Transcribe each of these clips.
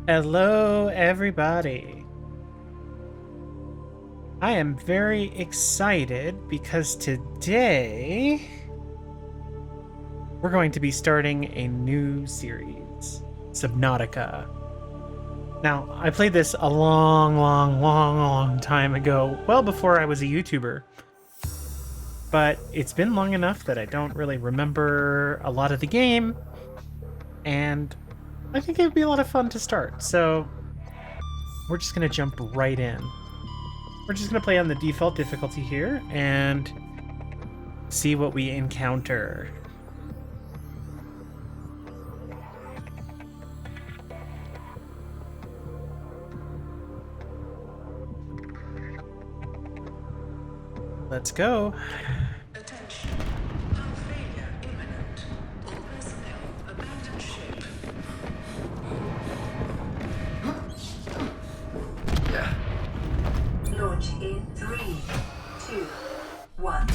Hello, everybody. I am very excited because today we're going to be starting a new series, Subnautica. Now, I played this a long time ago, well before I was a YouTuber, but it's been long enough that I don't really remember a lot of the game, and I think it'd be a lot of fun to start. So, we're just going to jump right in. We're just going to play on the default difficulty here and see what we encounter. Let's go. Attention. Hull failure imminent. All personnel abandon ship. Launch in 3, 2, 1.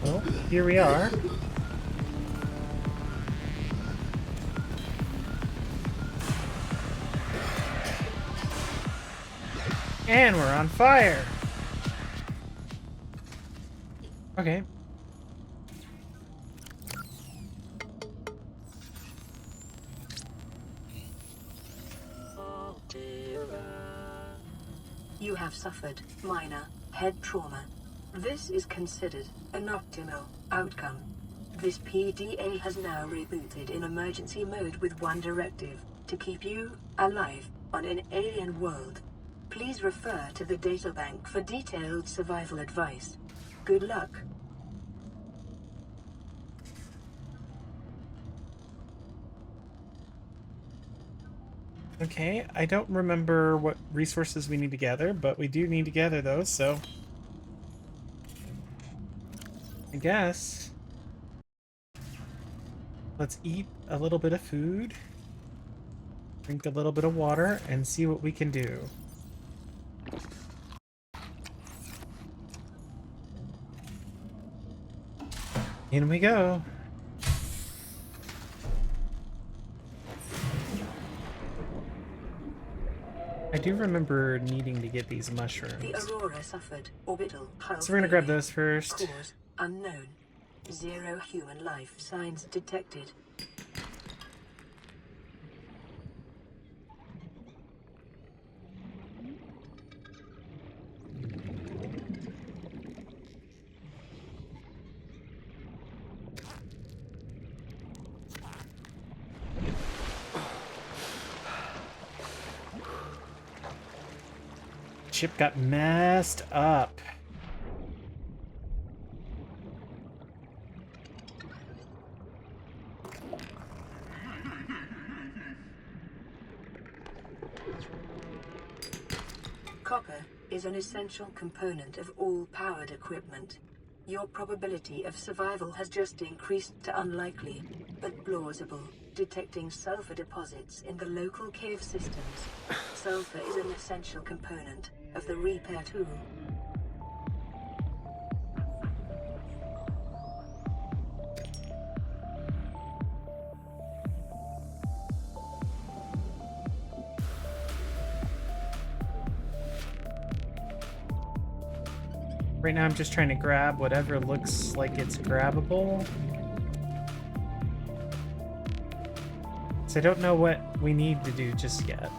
Well, here we are. And we're on fire. Okay. You have suffered minor head trauma. This is considered an optimal outcome. This PDA has now rebooted in emergency mode with one directive: to keep you alive on an alien world. Please refer to the databank for detailed survival advice. Good luck. Okay, I don't remember what resources we need to gather, but we do need to gather those, so I guess let's eat a little bit of food, drink a little bit of water, and see what we can do. In we go. I do remember needing to get these mushrooms. The Aurora suffered orbital hull So we're gonna grab failure. those first. Cause unknown. 0 human life signs detected. Ship got messed up. Copper is an essential component of all powered equipment. Your probability of survival has just increased to unlikely, but plausible, detecting sulfur deposits in the local cave systems. Sulfur is an essential component of the repair tool. Right now I'm just trying to grab whatever looks like it's grabbable. So I don't know what we need to do just yet.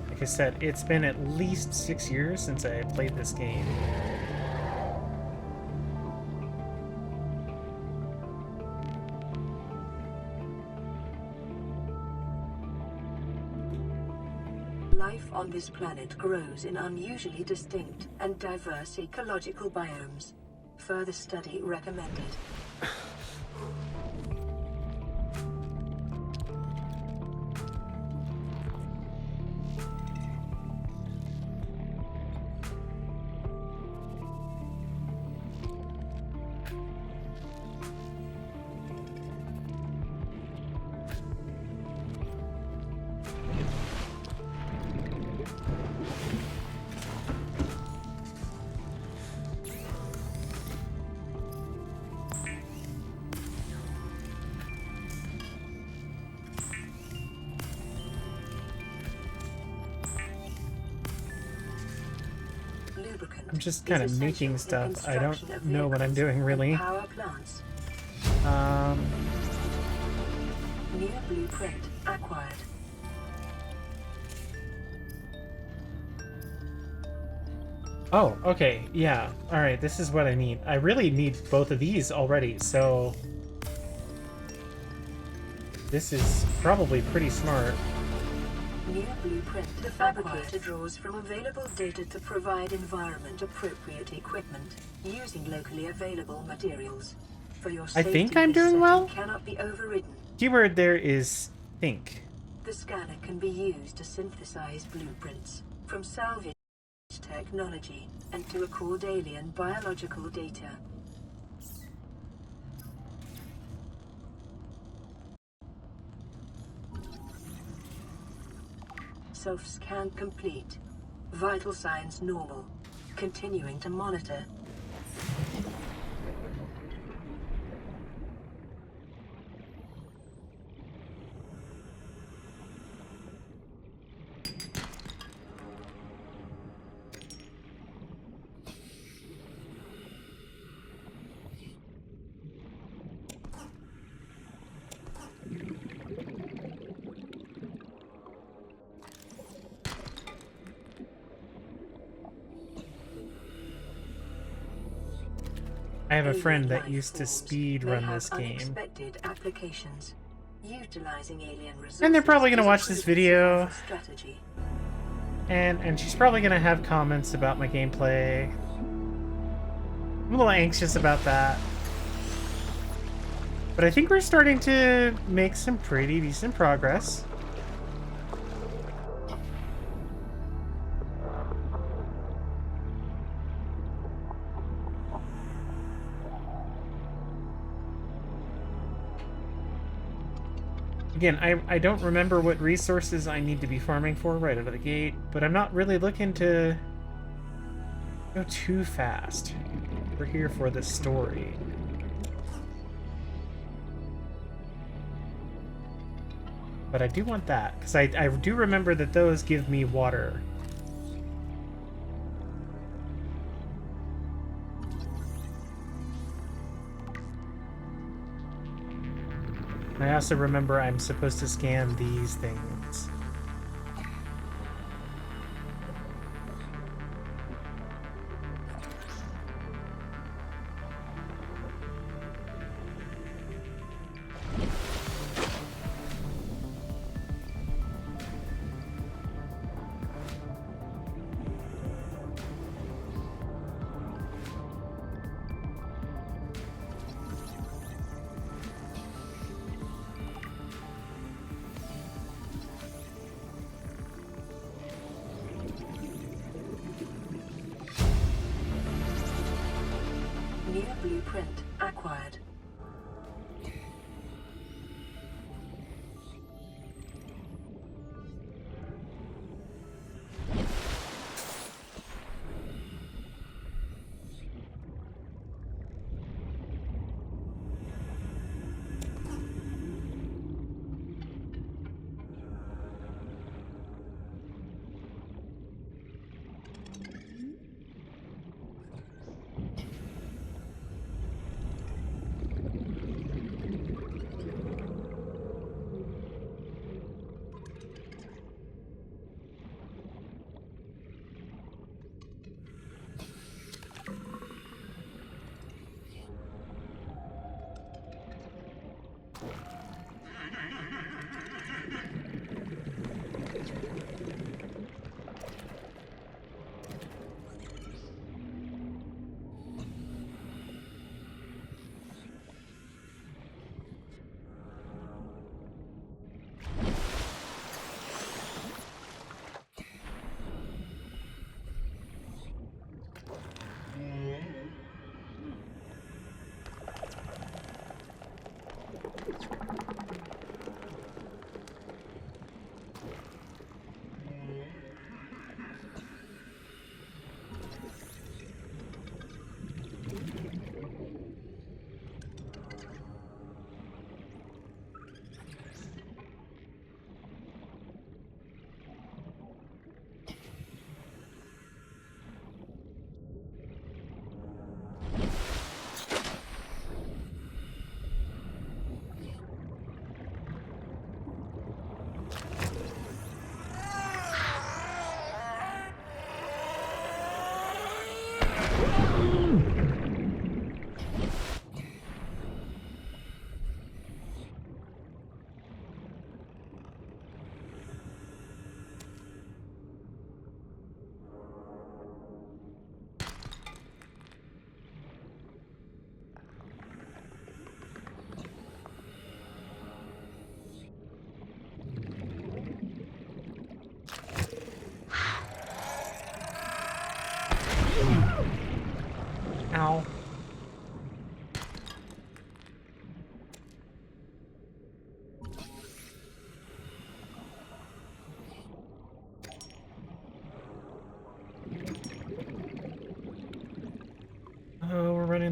Like I said, it's been at least 6 years since I played this game. Life on this planet grows in unusually distinct and diverse ecological biomes. Further study recommended. I'm just kind of making stuff. I don't know what I'm doing really. Power plants. New blueprint acquired. Oh, okay, yeah. Alright, this is what I need. I really need both of these already, so... This is probably pretty smart. New blueprint. The fabricator draws from available data to provide environment-appropriate equipment, using locally available materials. For your I safety, think I'm this doing well. setting cannot be overridden. Keyword there is think. The scanner can be used to synthesize blueprints from salvage technology and to record alien biological data. Self-scan complete. Vital signs normal. Continuing to monitor. I have a friend that Alien used to lifeforms speed may run have this game. unexpected applications. Utilizing alien resources And they're probably gonna is a watch this proven video. survival strategy. And she's probably gonna have comments about my gameplay. I'm a little anxious about that. But I think we're starting to make some pretty decent progress. Again, I don't remember what resources I need to be farming for right out of the gate, but I'm not really looking to go too fast. We're here for the story. But I do want that, because I do remember that those give me water. I also remember I'm supposed to scan these things. New blueprint acquired.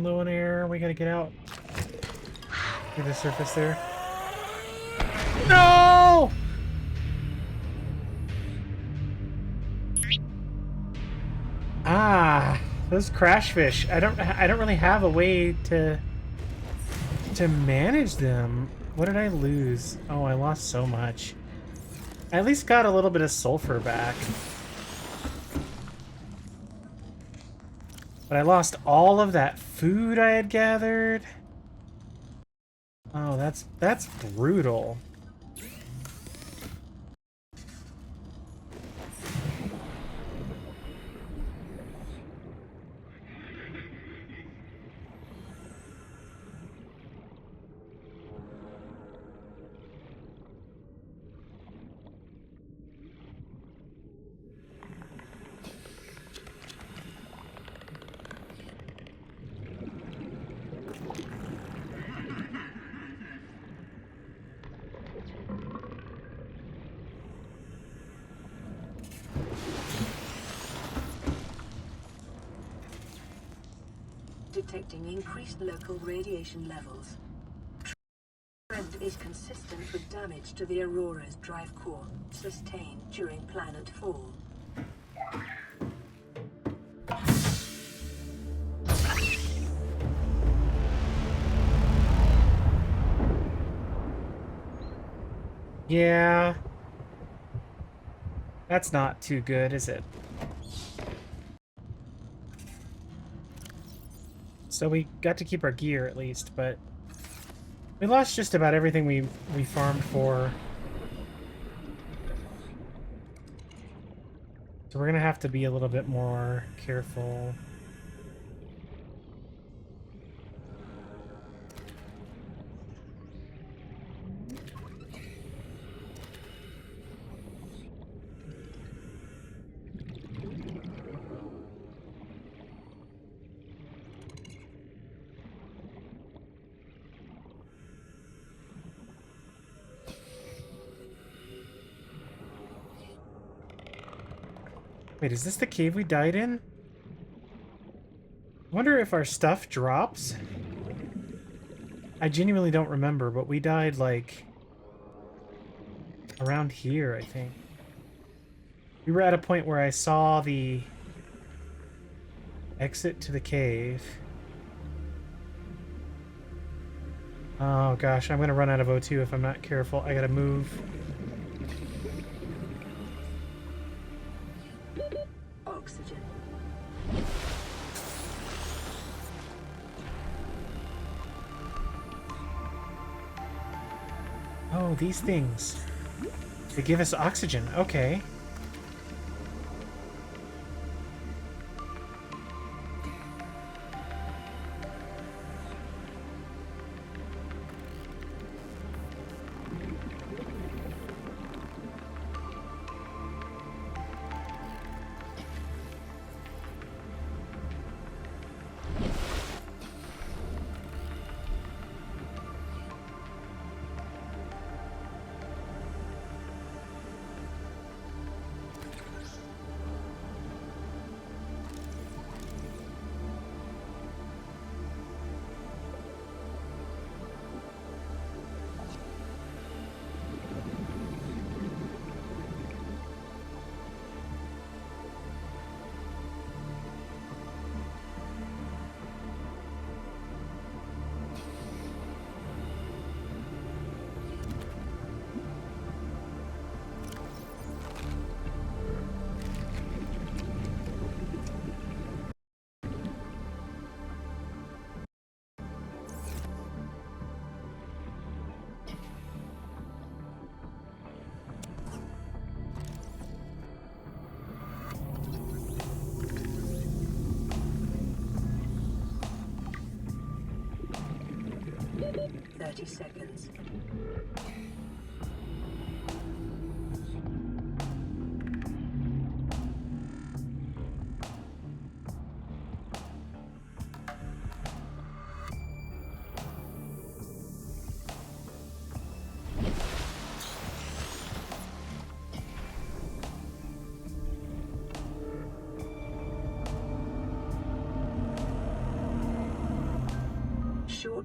running low on air. We gotta get out to the surface there. No! Ah, those crash fish. I don't really have a way to manage them. What did I lose? Oh, I lost so much. I at least got a little bit of sulfur back. But I lost all of that food I had gathered. Oh, that's brutal. Detecting increased local radiation levels. Trend is consistent with damage to the Aurora's drive core, sustained during planet fall. Yeah. That's not too good, is it? So we got to keep our gear at least, but we lost just about everything we farmed for. So we're gonna have to be a little bit more careful. Wait, is this the cave we died in? I wonder if our stuff drops. I genuinely don't remember, but we died, like, around here, I think. We were at a point where I saw the exit to the cave. Oh gosh, I'm gonna run out of O2 if I'm not careful. I gotta move. Oxygen. Oh, these things. They give us oxygen. Okay. Seconds.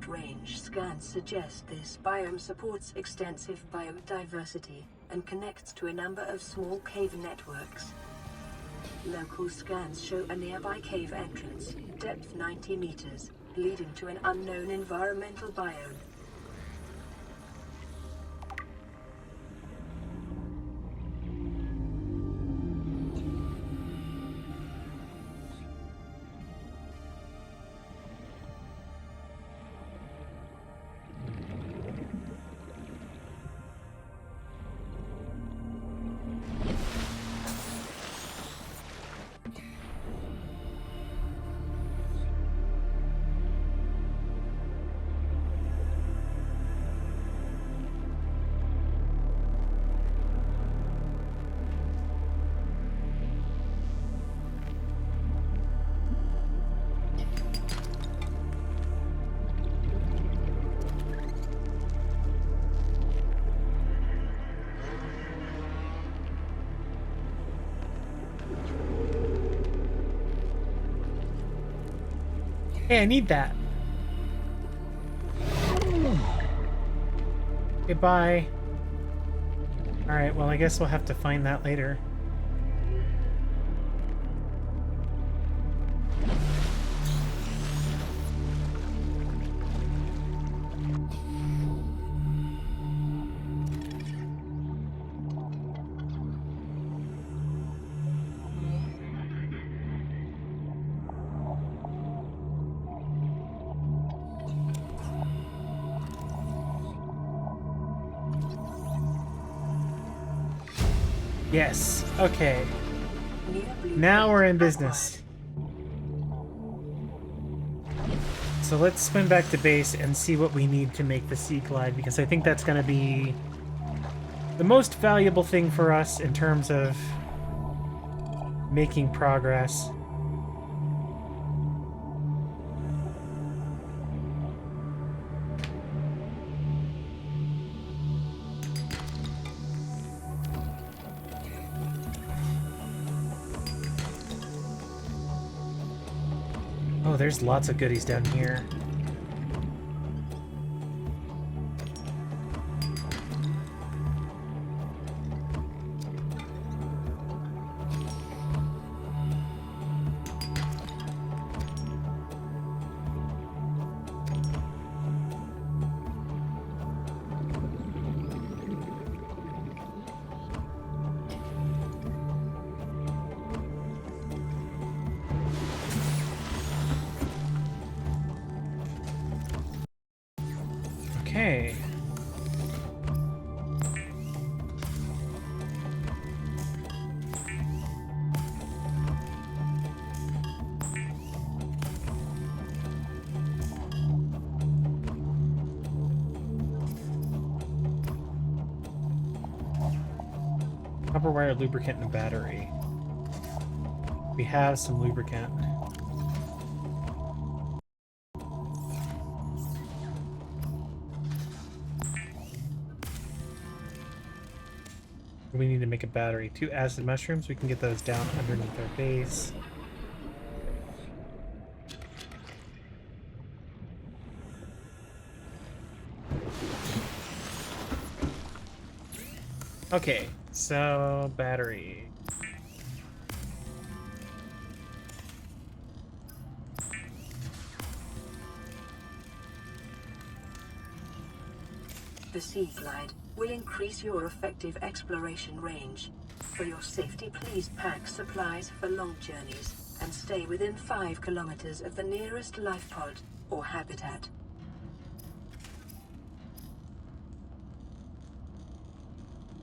range scans suggest this biome supports extensive biodiversity and connects to a number of small cave networks. Local scans show a nearby cave entrance, depth 90 meters, leading to an unknown environmental biome. Hey, I need that. Goodbye. Alright, well, I guess we'll have to find that later. Yes. Okay. Now we're in business. So let's swim back to base and see what we need to make the Sea Glide, because I think that's going to be the most valuable thing for us in terms of making progress. Oh, there's lots of goodies down here. Okay. Copper wire, lubricant, and a battery. We have some lubricant. We need to make a battery. 2 acid mushrooms. We can get those down underneath our base. Okay, so battery. The Sea Glide will increase your effective exploration range. For your safety, please pack supplies for long journeys and stay within 5 kilometers of the nearest life pod or habitat.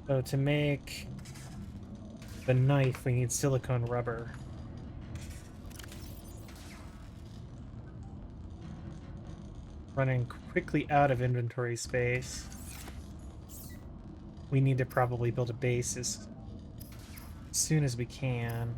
So to make the knife, we need silicone rubber. Running quickly out of inventory space. We need to probably build a base as soon as we can.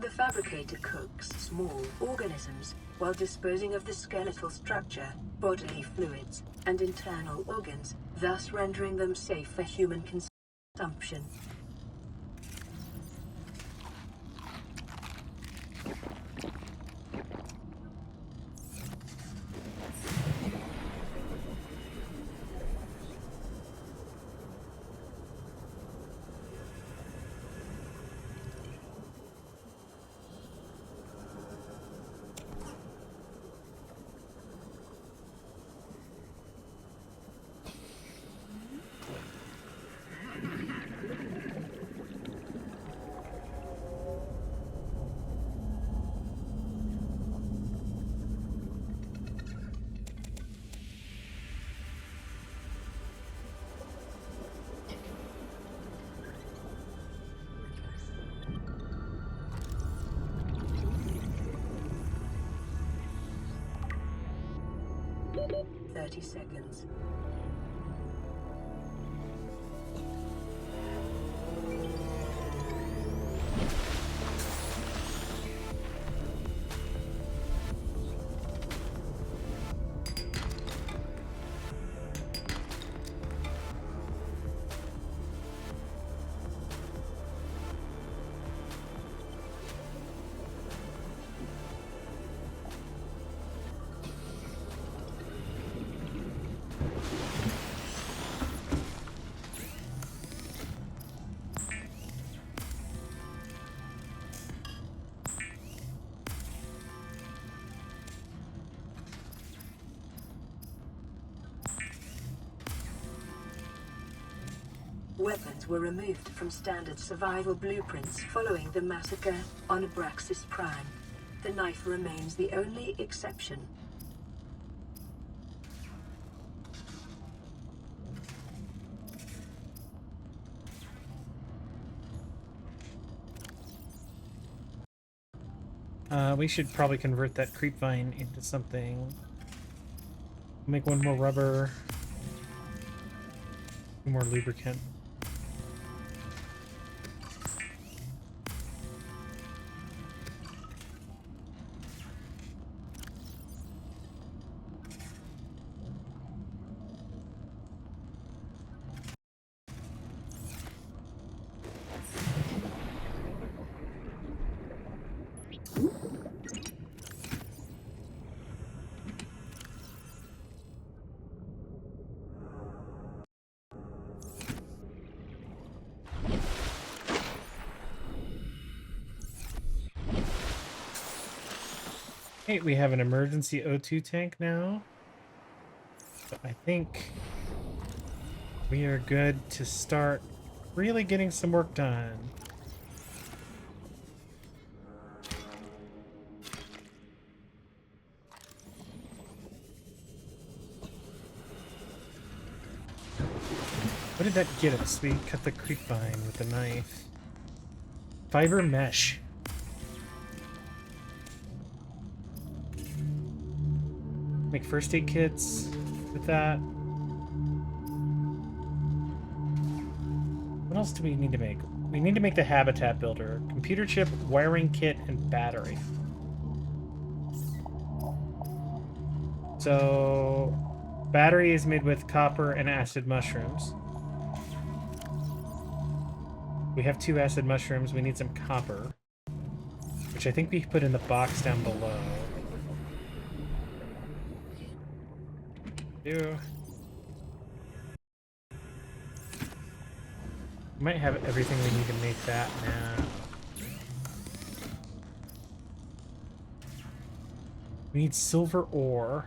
The fabricator cooks small organisms while disposing of the skeletal structure, bodily fluids, and internal organs, thus rendering them safe for human consumption. Seconds. Weapons were removed from standard survival blueprints following the massacre on Abraxas Prime. The knife remains the only exception. We should probably convert that creep vine into something. Make one more rubber. 2 more lubricant. Hey, we have an emergency O2 tank now. So I think we are good to start really getting some work done. What did that get us? We cut the creep vine with the knife. Fiber mesh. Make first aid kits with that. What else do we need to make? We need to make the habitat builder, computer chip, wiring kit, and battery. So, battery is made with copper and acid mushrooms. We have 2 acid mushrooms. We need some copper, which I think we put in the box down below. We might have everything we need to make that now. We need silver ore.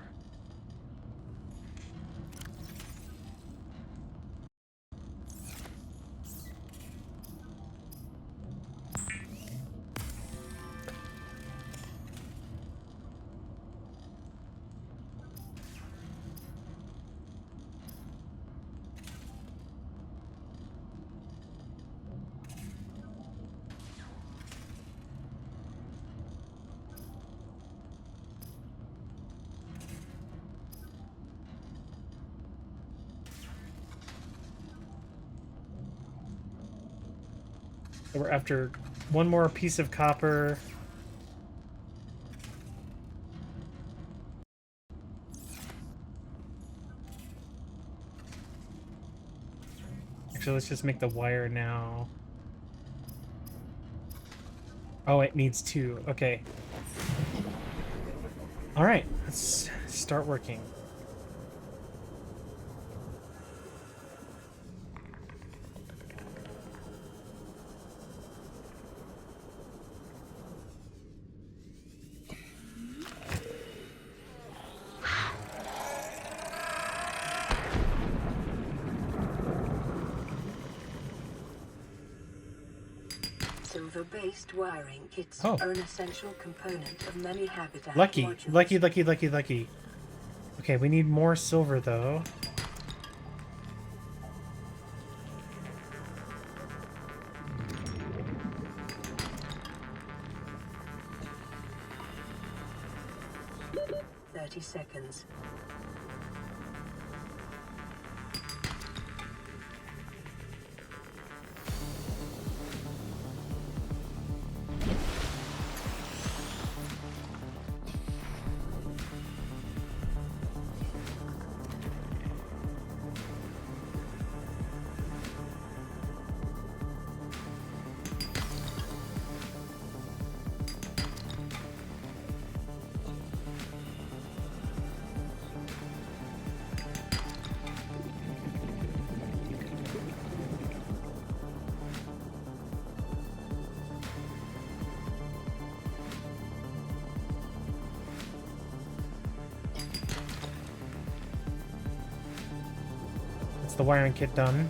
So we're after one more piece of copper, Actually, let's just make the wire now. Oh, it needs 2. Okay. All right, let's start working. Silver-based wiring kits Oh. are an essential component of many habitat Lucky, modules. lucky, lucky, lucky, lucky. Okay, we need more silver though. Seconds. The wiring kit done.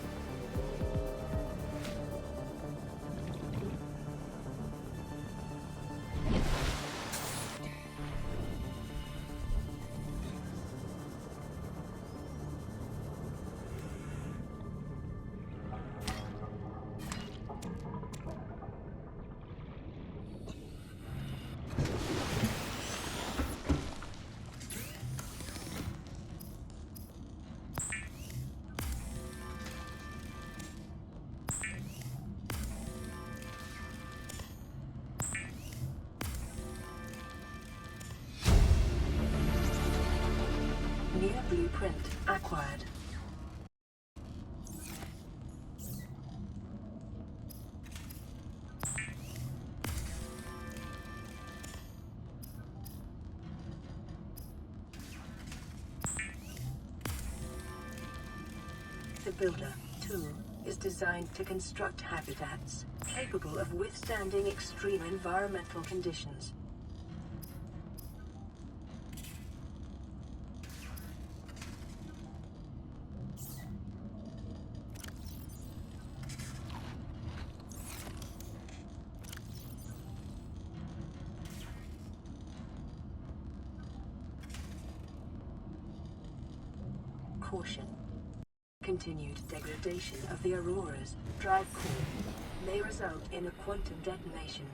New blueprint acquired. The Builder tool is designed to construct habitats capable of withstanding extreme environmental conditions. Caution. Continued degradation of the Aurora's drive core may result in a quantum detonation.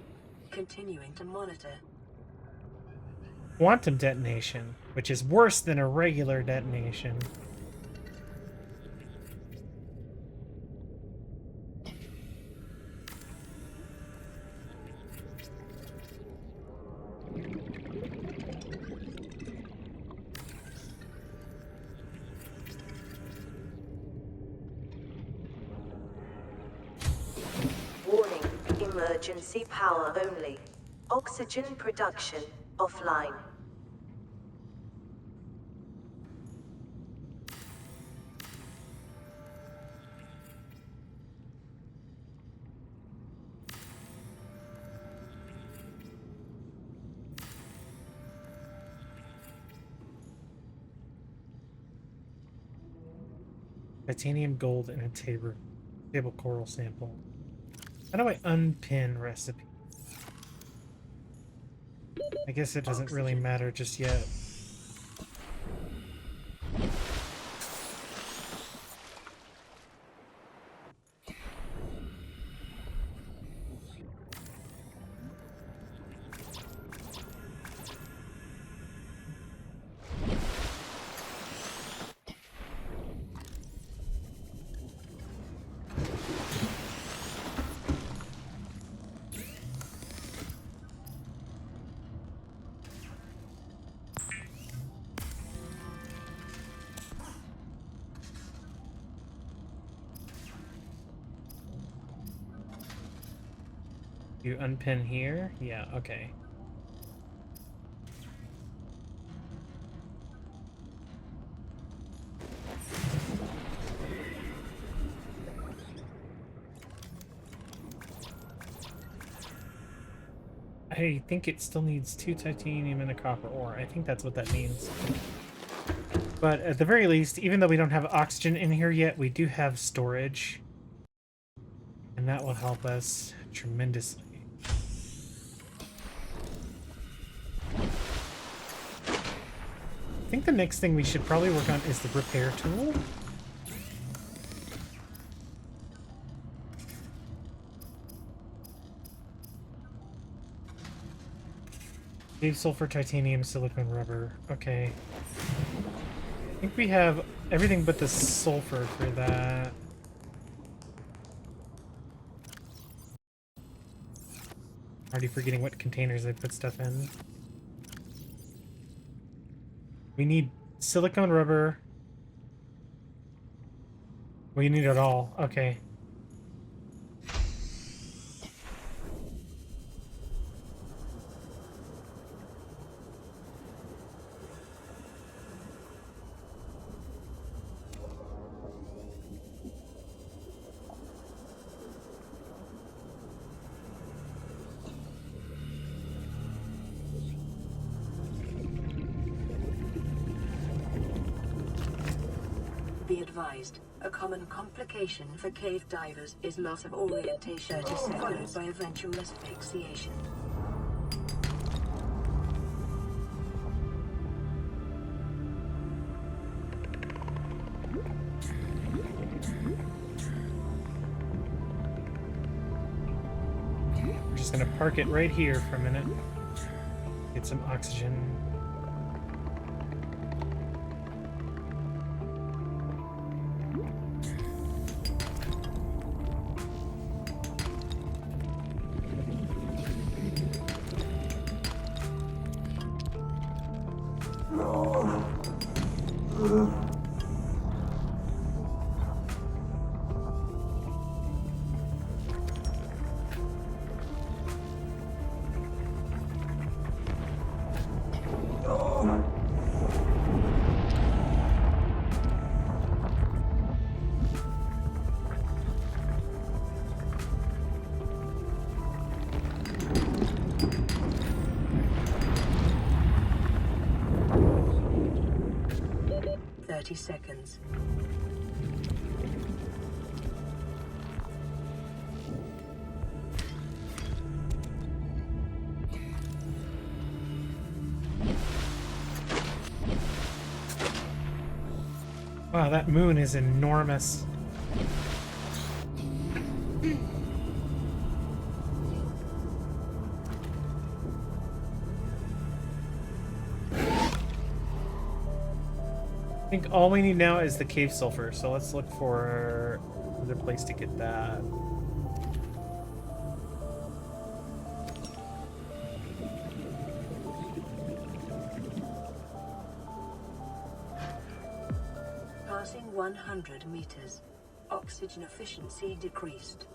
Continuing to monitor. Quantum detonation, which is worse than a regular detonation. Warning, emergency power only. Oxygen production offline. Titanium gold in a table coral sample. How do I unpin recipe? I guess it doesn't really matter just yet. You unpin here? Yeah, okay. I think it still needs 2 titanium and a copper ore. I think that's what that means. But at the very least, even though we don't have oxygen in here yet, we do have storage. And that will help us tremendously. I think the next thing we should probably work on is the repair tool. Cave sulfur, titanium, silicone, rubber. Okay. I think we have everything but the sulfur for that. Already forgetting what containers I put stuff in. We need silicone, rubber. We need it all. Okay. Be advised, a common complication for cave divers is loss of orientation, followed by eventual asphyxiation. We're just gonna park it right here for a minute. Get some oxygen. Seconds. Wow, that moon is enormous. I think all we need now is the cave sulfur, so let's look for another place to get that. Passing 100 meters. Oxygen efficiency decreased.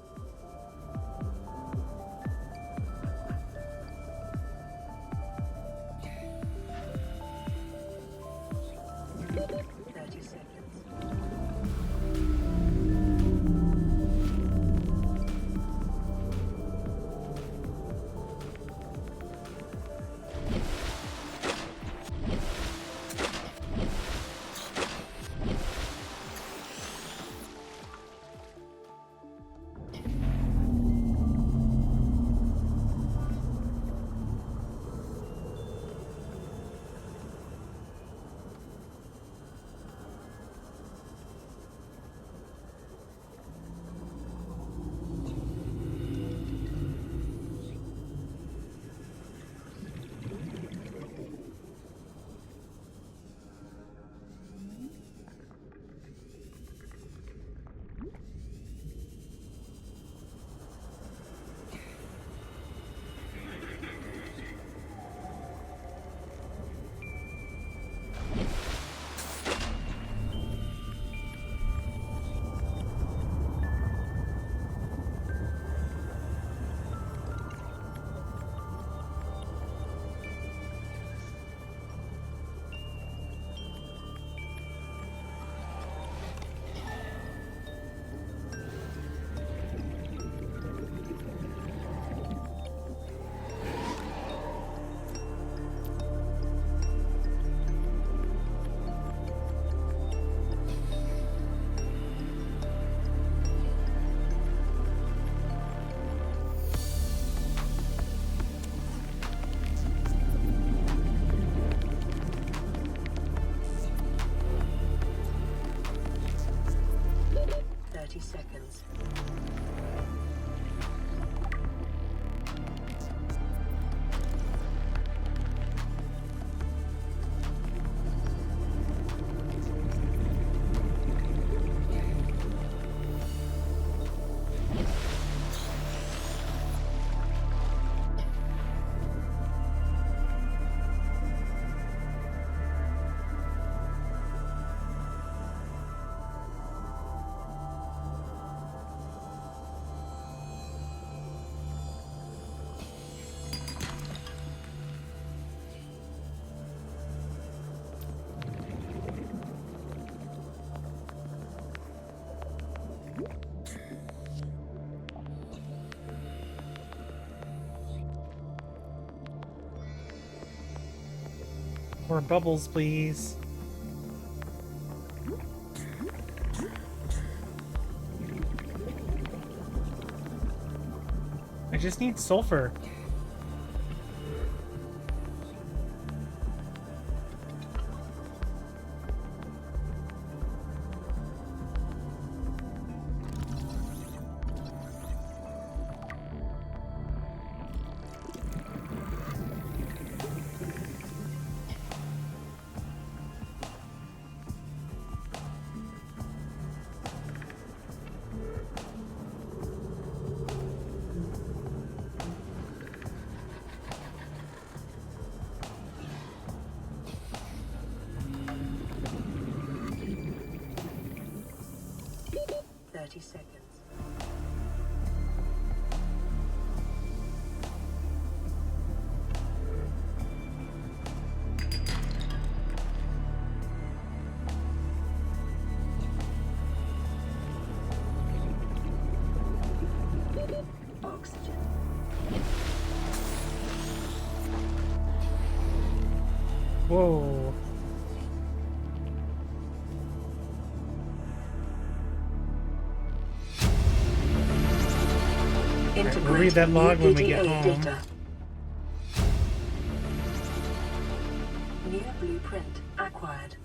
More bubbles, please. I just need sulfur. Seconds. Oxygen. Whoa. We'll read that log when we get home. Data. New blueprint acquired.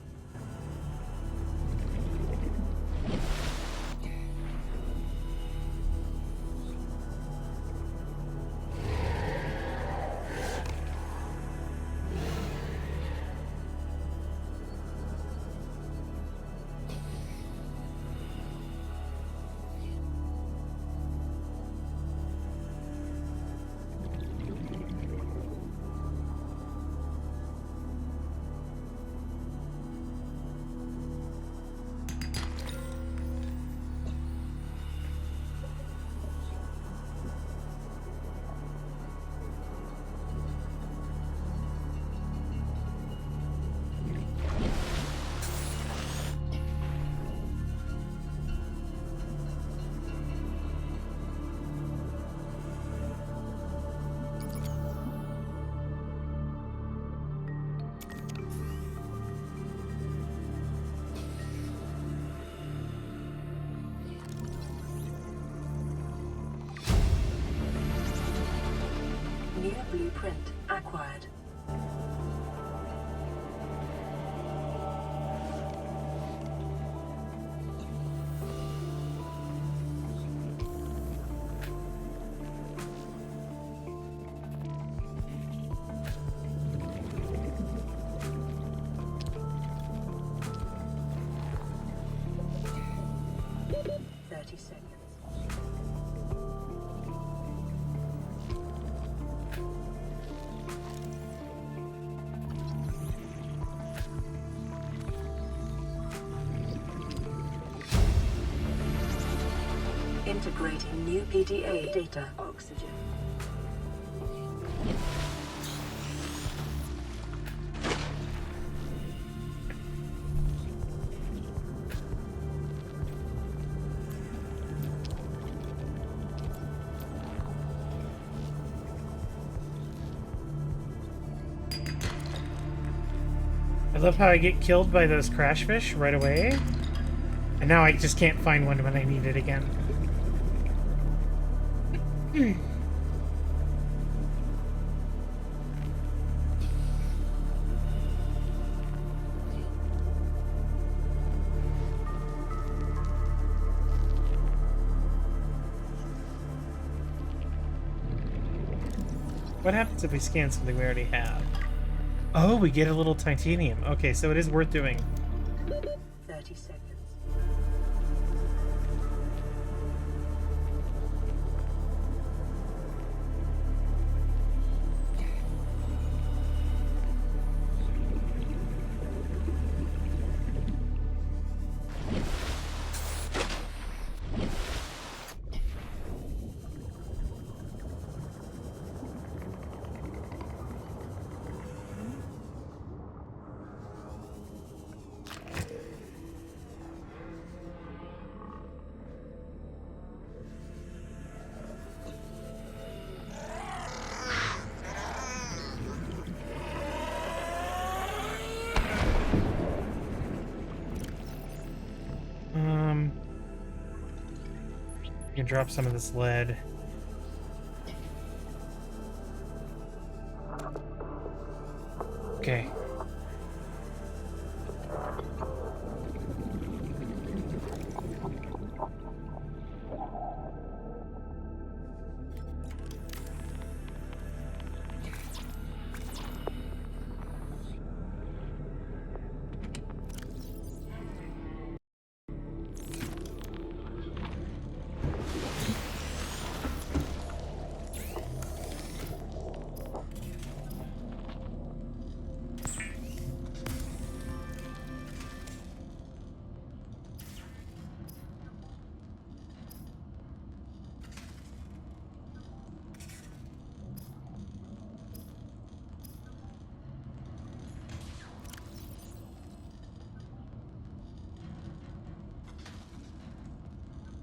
New blueprint acquired. Integrating new PDA data. Oxygen. I love how I get killed by those crash fish right away. And now I just can't find one when I need it again. What happens if we scan something we already have? Oh, we get a little titanium. Okay, so it is worth doing. 30 seconds. You can drop some of this lead. Okay.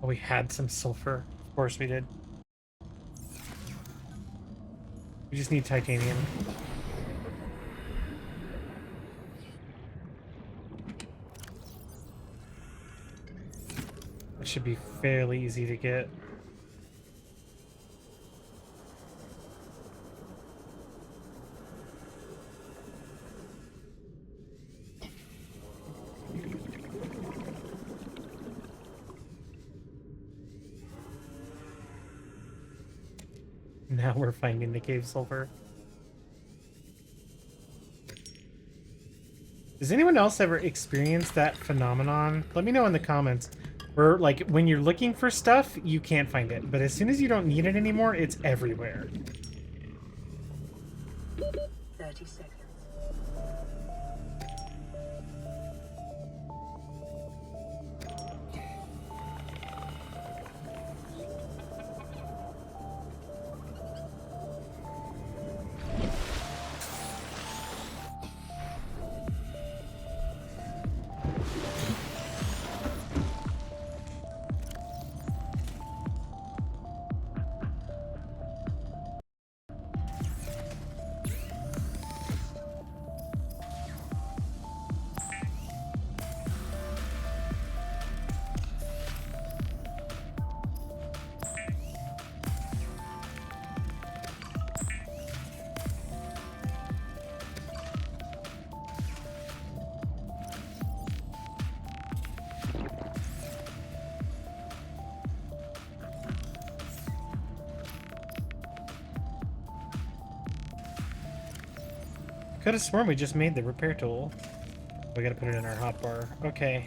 Oh, we had some sulfur. Of course we did. We just need titanium. It should be fairly easy to get. Now we're finding the cave sulfur. Does anyone else ever experience that phenomenon? Let me know in the comments. Where, like, when you're looking for stuff, you can't find it. But as soon as you don't need it anymore, it's everywhere. 30 seconds. Could have sworn we just made the repair tool. We gotta put it in our hotbar. Okay.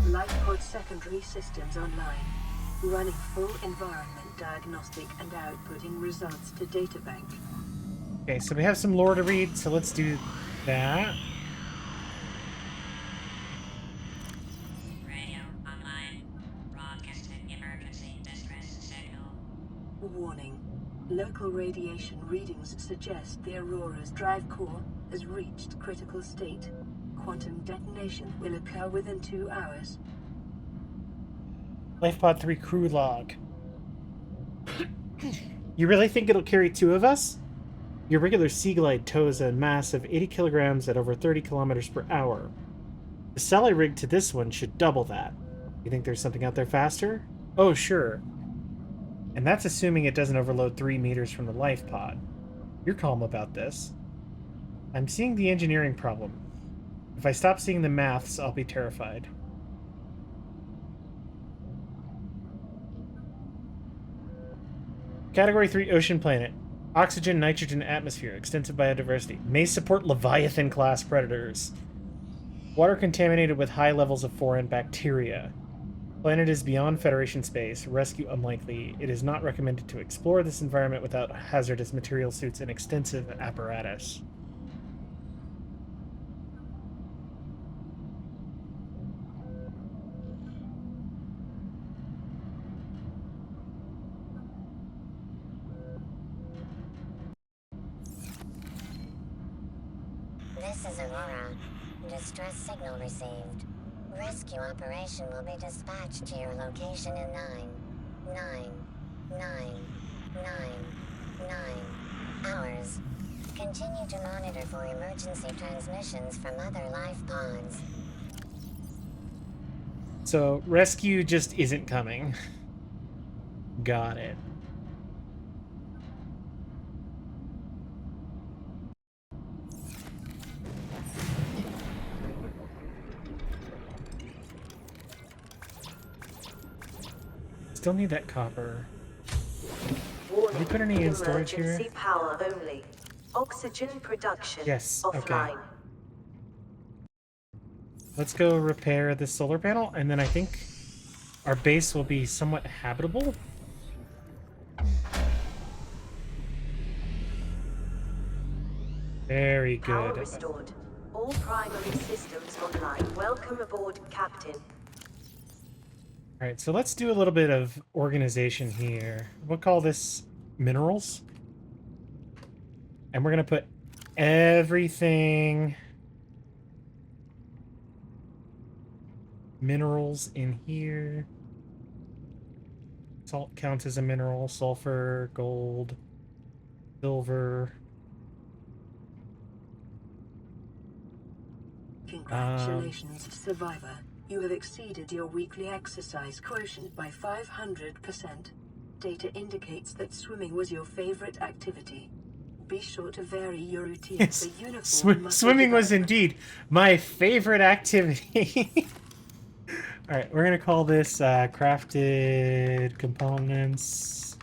Lifepod secondary systems online. Running full environment diagnostic and outputting results to databank. Okay, so we have some lore to read, so let's do that. Radio online. Broadcasting emergency distress signal. Warning. Local radiation readings suggest the Aurora's drive core has reached critical state. Quantum detonation will occur within 2 hours. Lifepod 3 crew log. You really think it'll carry 2 of us? Your regular Sea Glide tows a mass of 80 kilograms at over 30 kilometers per hour. The sally rig to this one should double that. You think there's something out there faster? Oh, sure. And that's assuming it doesn't overload 3 meters from the life pod. You're calm about this. I'm seeing the engineering problem. If I stop seeing the maths, I'll be terrified. Category 3 ocean planet. Oxygen, nitrogen, atmosphere, extensive biodiversity. May support Leviathan-class predators. Water contaminated with high levels of foreign bacteria. Planet is beyond Federation space. Rescue unlikely. It is not recommended to explore this environment without hazardous material suits and extensive apparatus. This is Aurora. Distress signal received. Rescue operation will be dispatched to your location in 9, 9, 9, 9, 9, Ours. Continue to monitor for emergency transmissions from other life pods. So rescue just isn't coming. Got it. Still need that copper. Warning, Did you put any in storage here? emergency power only. Oxygen production Yes, okay. offline. Let's go repair this solar panel, and then I think our base will be somewhat habitable. Very Power good. restored. All primary systems online. Welcome aboard, Captain. All right, so let's do a little bit of organization here. We'll call this minerals. And we're going to put everything minerals in here. Salt counts as a mineral, sulfur, gold, silver. Congratulations, survivor. You have exceeded your weekly exercise quotient by 500%. Data indicates that swimming was your favorite activity. Be sure to vary your routine Yes, for uniform muscle swimming was development. indeed my favorite activity. All right, we're going to call this crafted components.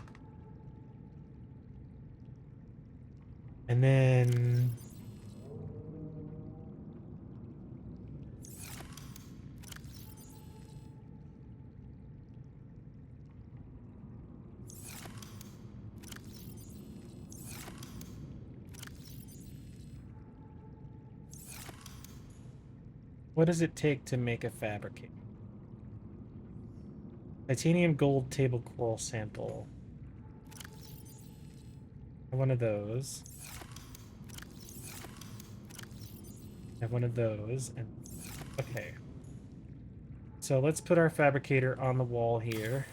And then what does it take to make a fabricate? Titanium gold table coral sample. One of those. Have one of those. And okay. So let's put our fabricator on the wall here.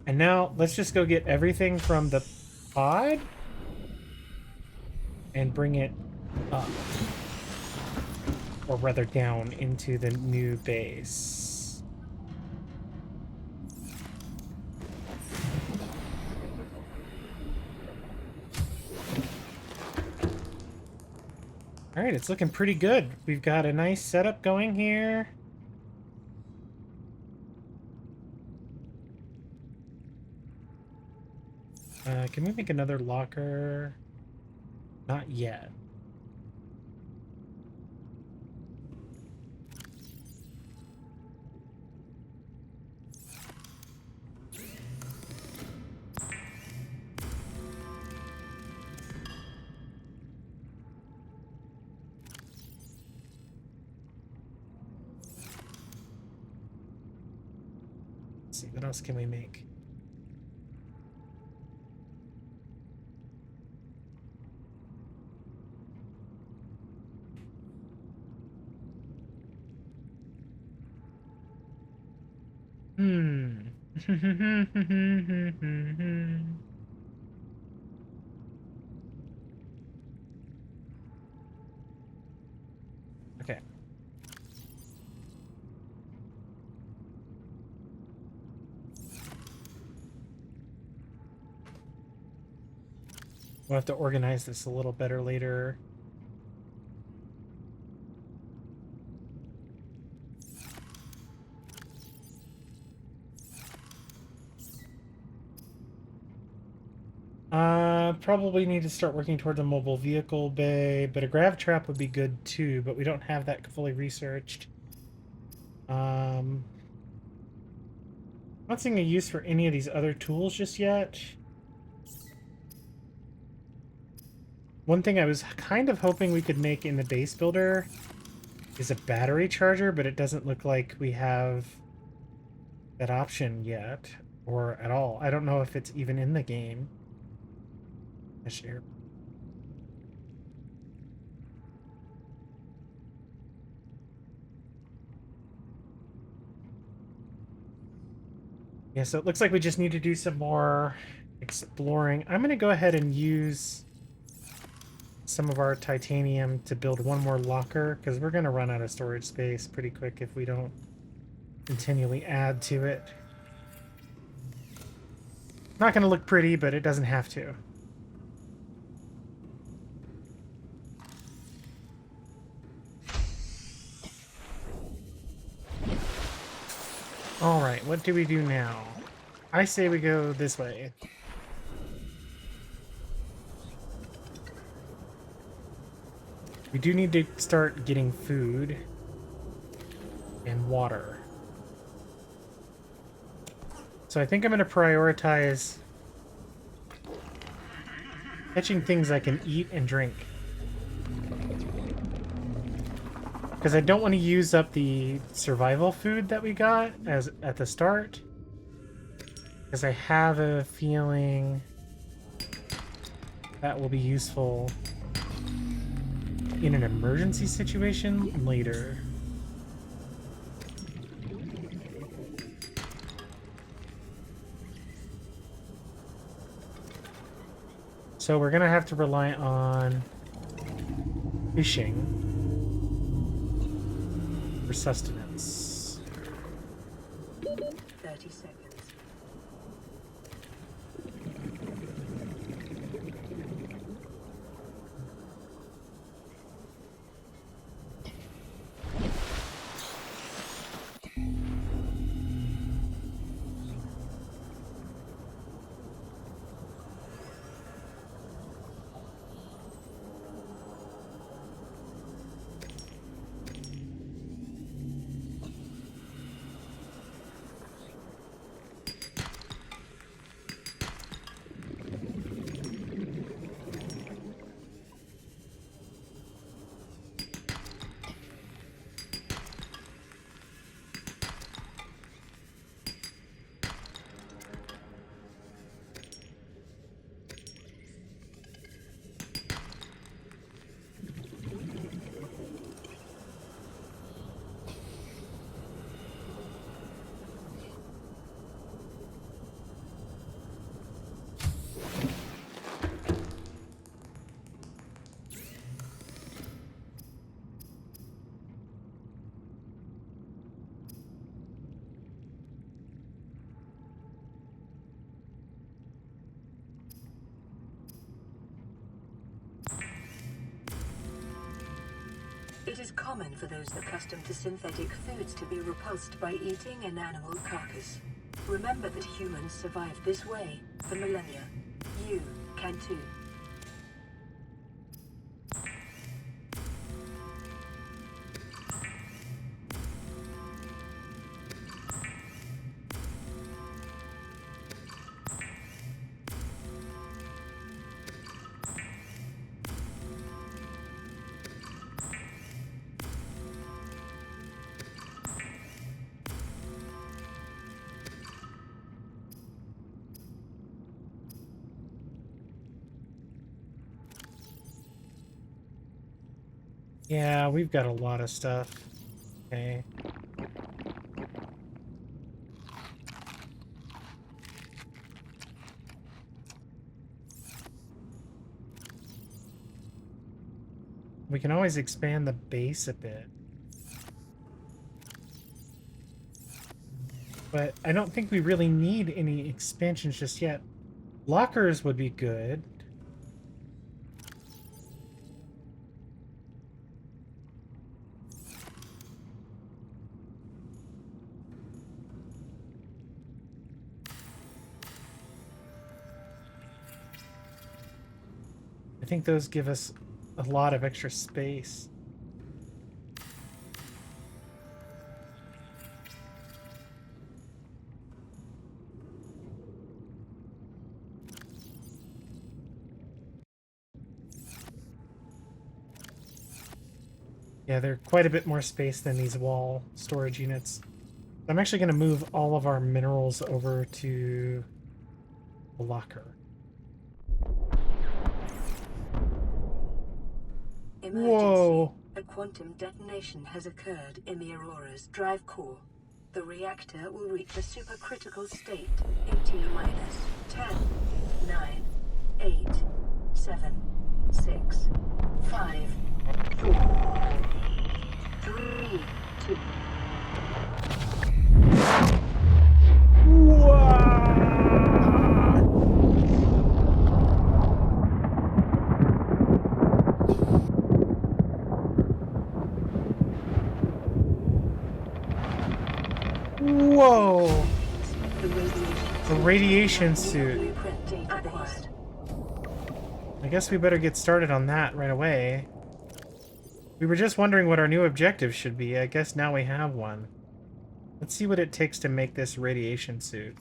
And now let's just go get everything from the pod and bring it up. Or rather down into the new base. Alright, it's looking pretty good. We've got a nice setup going here. Can we make another locker? Not yet. Let's see, what else can we make? Hmm. Okay. We'll have to organize this a little better later. Probably need to start working towards a mobile vehicle bay, but a grav trap would be good too, but we don't have that fully researched. Not seeing a use for any of these other tools just yet. One thing I was kind of hoping we could make in the base builder is a battery charger, but it doesn't look like we have that option yet, or at all. I don't know if it's even in the game. Share. Yeah, so it looks like we just need to do some more exploring. I'm going to go ahead and use some of our titanium to build one more locker, because we're going to run out of storage space pretty quick if we don't continually add to it. Not going to look pretty, but it doesn't have to. Alright, what do we do now? I say we go this way. We do need to start getting food and water. So I think I'm going to prioritize catching things I can eat and drink. Because I don't want to use up the survival food that we got at the start. Because I have a feeling that will be useful in an emergency situation later. So we're gonna have to rely on fishing for sustenance. 30 seconds. It is common for those accustomed to synthetic foods to be repulsed by eating an animal carcass. Remember that humans survived this way for millennia. You can too. Yeah, we've got a lot of stuff. Okay. We can always expand the base a bit. But I don't think we really need any expansions just yet. Lockers would be good. I think those give us a lot of extra space. Yeah, they're quite a bit more space than these wall storage units. I'm actually going to move all of our minerals over to the locker. Emergency. Whoa. A quantum detonation has occurred in the Aurora's drive core. The reactor will reach a supercritical state in T-minus 10, 9, 8, 7, 6, 5, 4, 3, 2. Whoa! The A radiation suit. blueprint database. I guess we better get started on that right away. We were just wondering what our new objective should be. I guess now we have one. Let's see what it takes to make this radiation suit.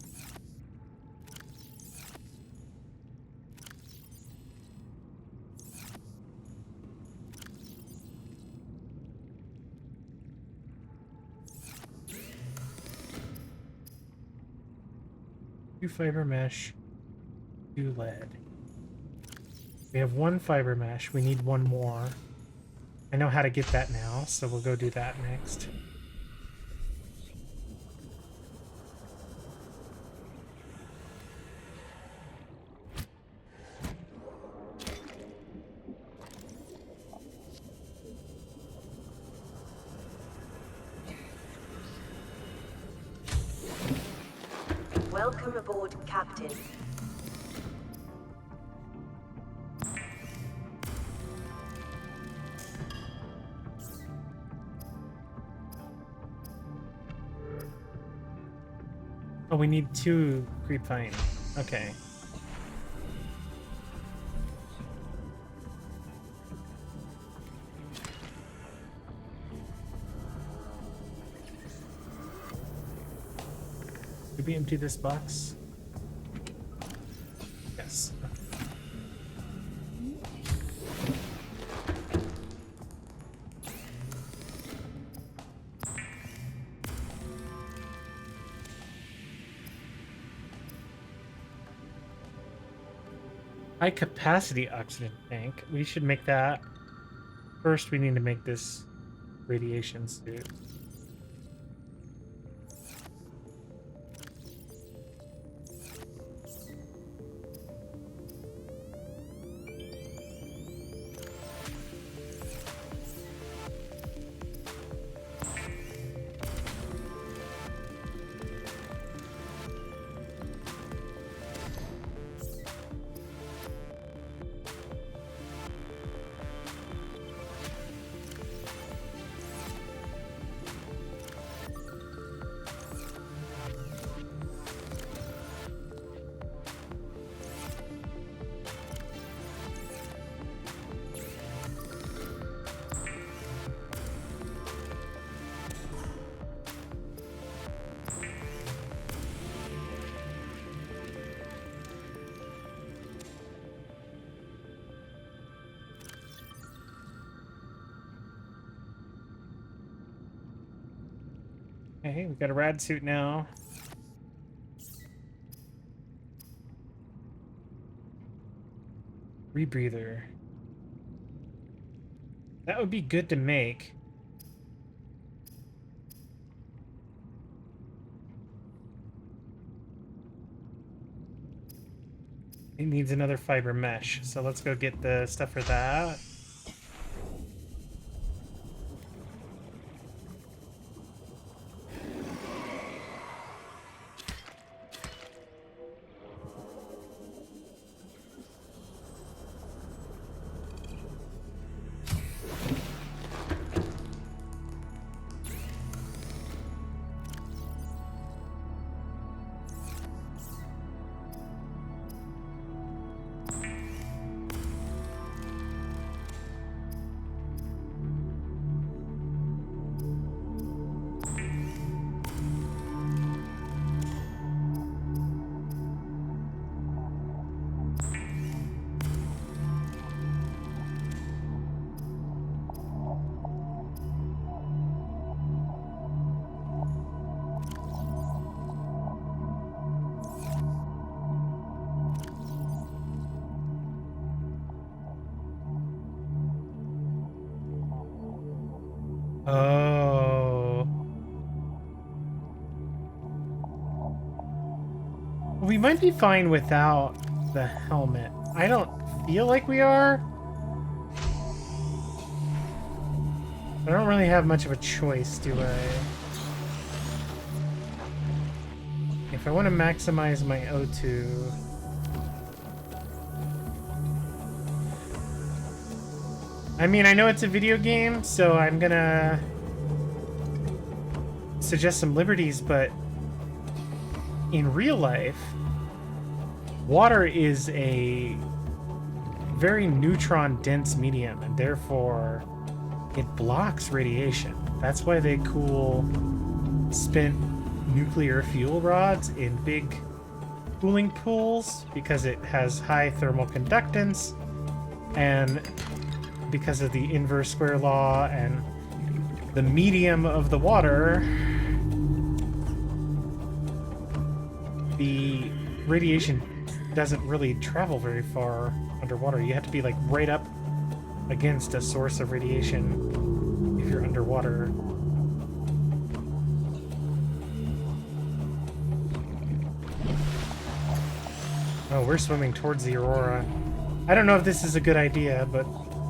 Two fiber mesh, 2 lead. We have 1 fiber mesh. We need 1 more. I know how to get that now, so we'll go do that next. Welcome aboard, Captain. Oh, we need 2 creepvine. Okay. Did we empty this box? Yes. High capacity oxygen tank. We should make that. First, we need to make this radiation suit. Okay, we've got a rad suit now. Rebreather. That would be good to make. It needs another fiber mesh, so let's go get the stuff for that. Oh. We might be fine without the helmet. I don't feel like we are. I don't really have much of a choice, do I? If I want to maximize my O2... I mean, I know it's a video game, so I'm gonna suggest some liberties, but in real life, water is a very neutron-dense medium, and therefore it blocks radiation. That's why they cool spent nuclear fuel rods in big cooling pools, because it has high thermal conductance, and because of the inverse square law and the medium of the water, the radiation doesn't really travel very far underwater. You have to be like right up against a source of radiation if you're underwater. Oh, we're swimming towards the Aurora. I don't know if this is a good idea, but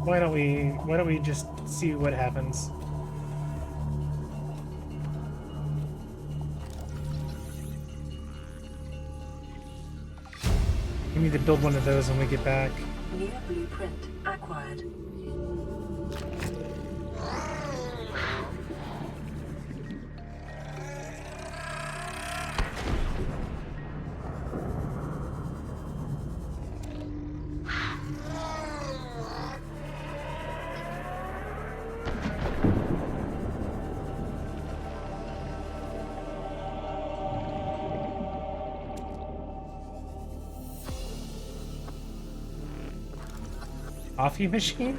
why don't we just see what happens? We need to build one of those when we get back. New blueprint acquired. Coffee machine?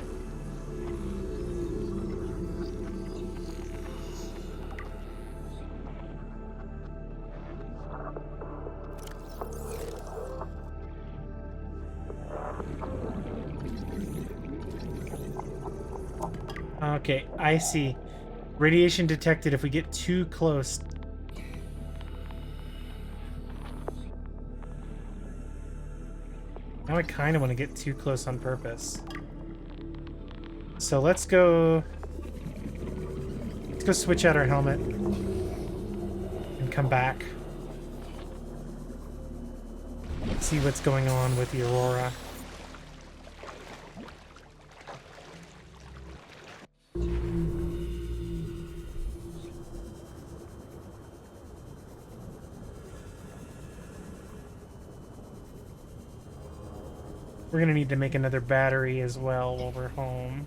Okay, I see. Radiation detected if we get too close. Now I kind of want to get too close on purpose. So let's go switch out our helmet and come back. See what's going on with the Aurora. We're gonna need to make another battery as well while we're home.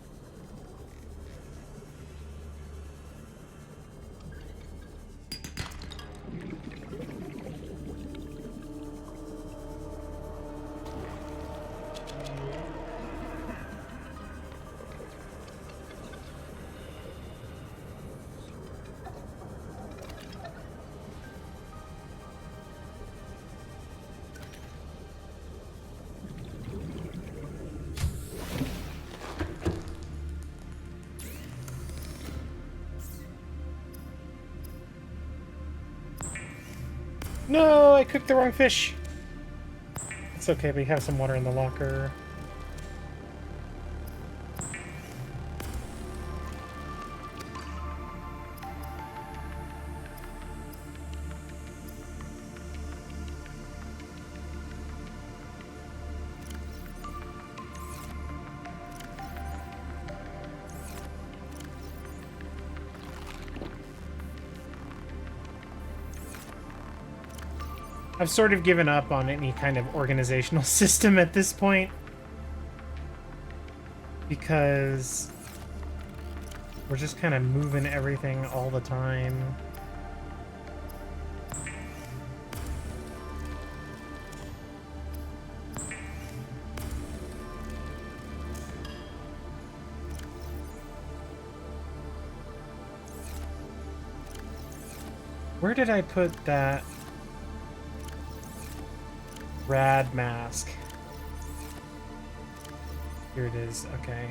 No, I cooked the wrong fish. It's okay, we have some water in the locker. I've sort of given up on any kind of organizational system at this point, because we're just kind of moving everything all the time. Where did I put that rad mask? Here it is. Okay.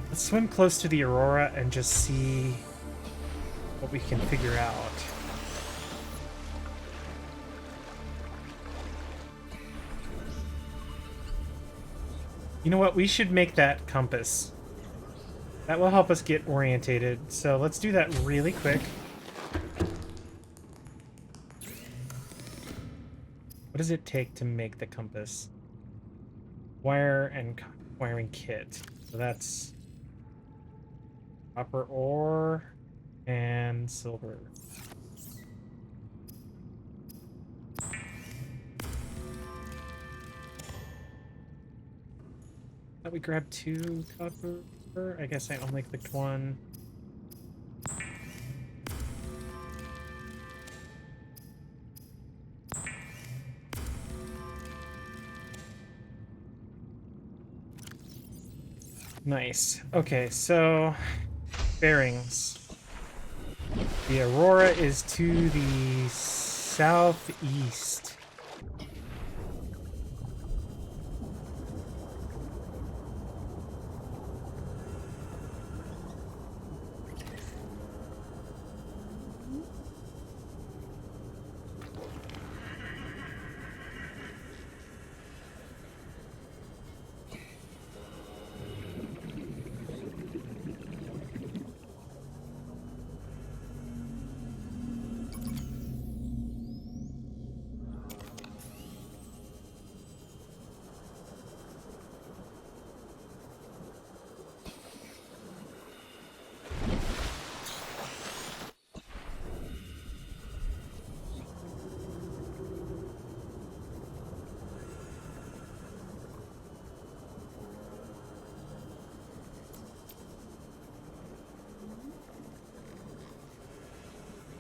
Let's swim close to the Aurora and just see what what we can figure out. You know what? We should make that compass. That will help us get orientated. So let's do that really quick. What does it take to make the compass? Wire and wiring kit. So that's copper ore and silver. Thought we grabbed 2 copper. I guess I only clicked 1. Nice. Okay, so bearings. The Aurora is to the southeast.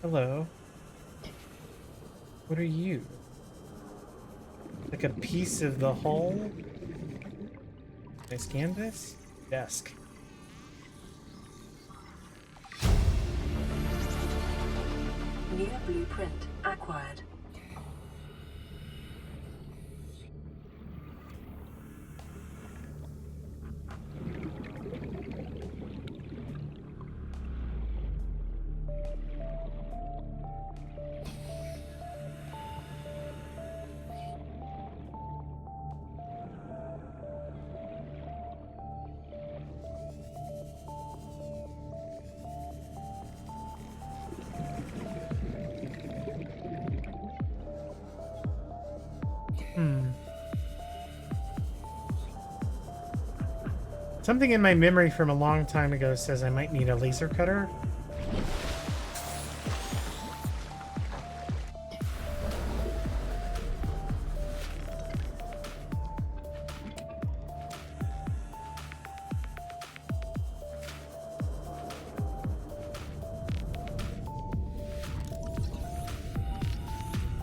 Hello. What are you? Like a piece of the hull? Can I scan this? Desk. New blueprint acquired. Something in my memory from a long time ago says I might need a laser cutter.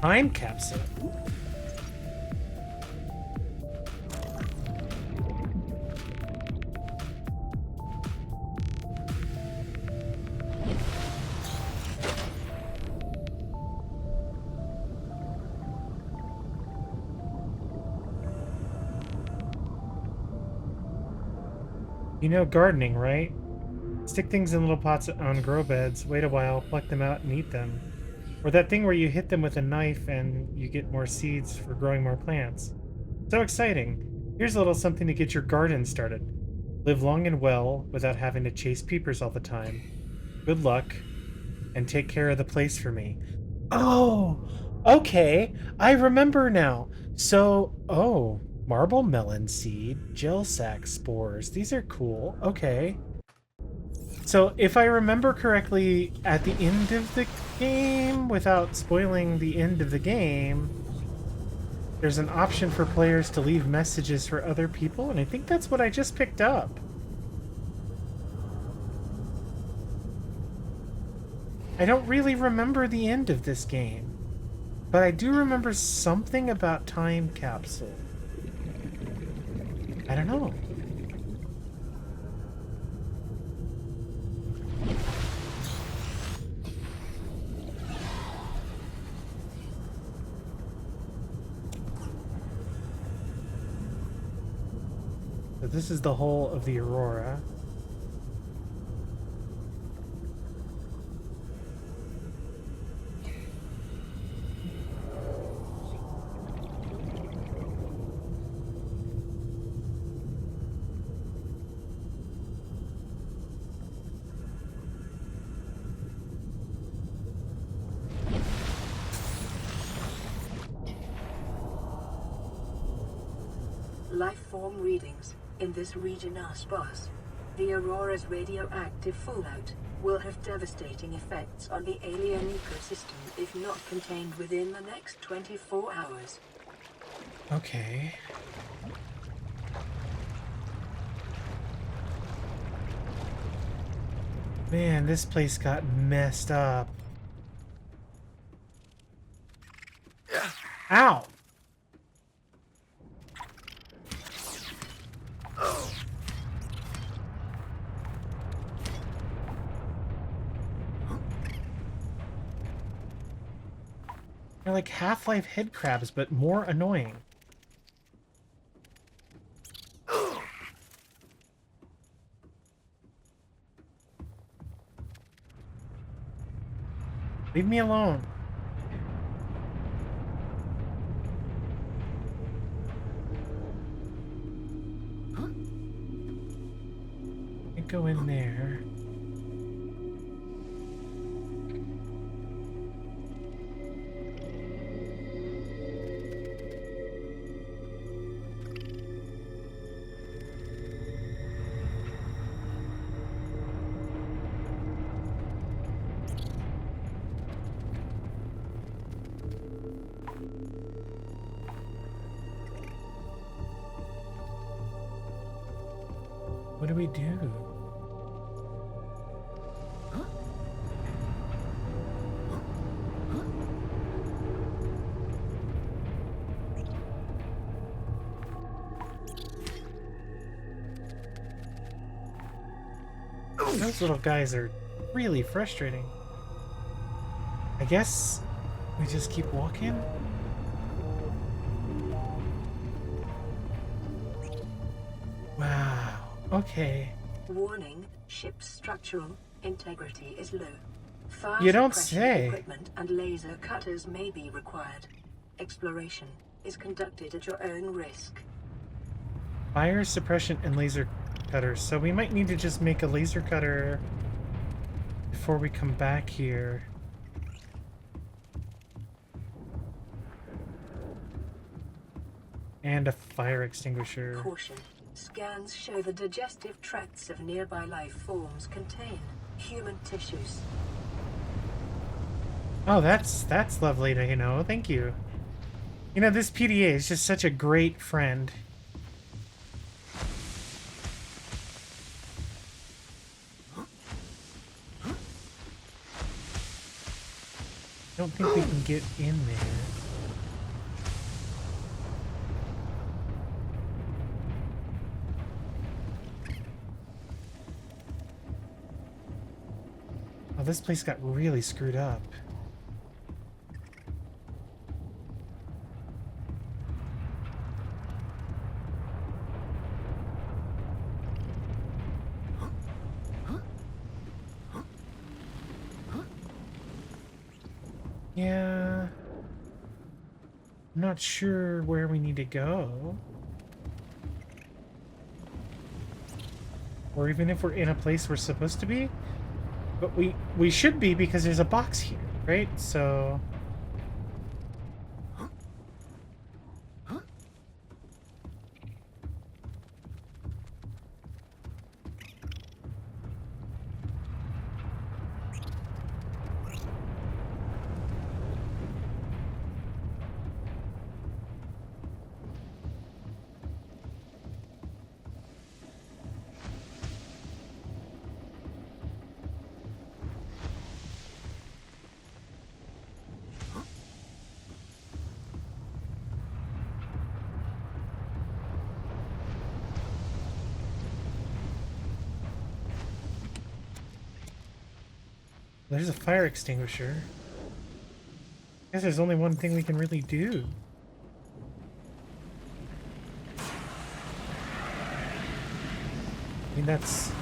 Time capsule. You know gardening, right? Stick things in little pots on grow beds, wait a while, pluck them out and eat them. Or that thing where you hit them with a knife and you get more seeds for growing more plants. So exciting. Here's a little something to get your garden started. Live long and well without having to chase peepers all the time. Good luck, and take care of the place for me. Oh, okay. I remember now. So, oh, marble melon seed, gel sac spores. These are cool. Okay. So if I remember correctly, at the end of the game, without spoiling the end of the game, there's an option for players to leave messages for other people, and I think that's what I just picked up. I don't really remember the end of this game, but I do remember something about time capsule. I don't know. So this is the hull of the Aurora. lifeform readings in this region are sparse. The aurora's radioactive fallout will have devastating effects on the alien ecosystem if not contained within the next 24 hours. Okay. Man, this place got messed up. Ow! They're like Half-Life head crabs, but more annoying. Leave me alone. Can't go in there. What do we do? Those little guys are really frustrating. I guess we just keep walking? Wow. Okay. Warning, ship's structural integrity is low. Fire You don't suppression say. equipment and laser cutters may be required. Exploration is conducted at your own risk. Fire suppression and laser cutters. So we might need to just make a laser cutter before we come back here. And a fire extinguisher. Caution. Scans show the digestive tracts of nearby life forms contain human tissues. Oh, that's lovely to know. Thank you. You know, this PDA is just such a great friend. I don't think we can get in there. Oh, this place got really screwed up. Yeah. I'm not sure where we need to go. Or even if we're in a place we're supposed to be. But we should be because there's a box here, right? So... There's a fire extinguisher. I guess there's only one thing we can really do. I mean, that's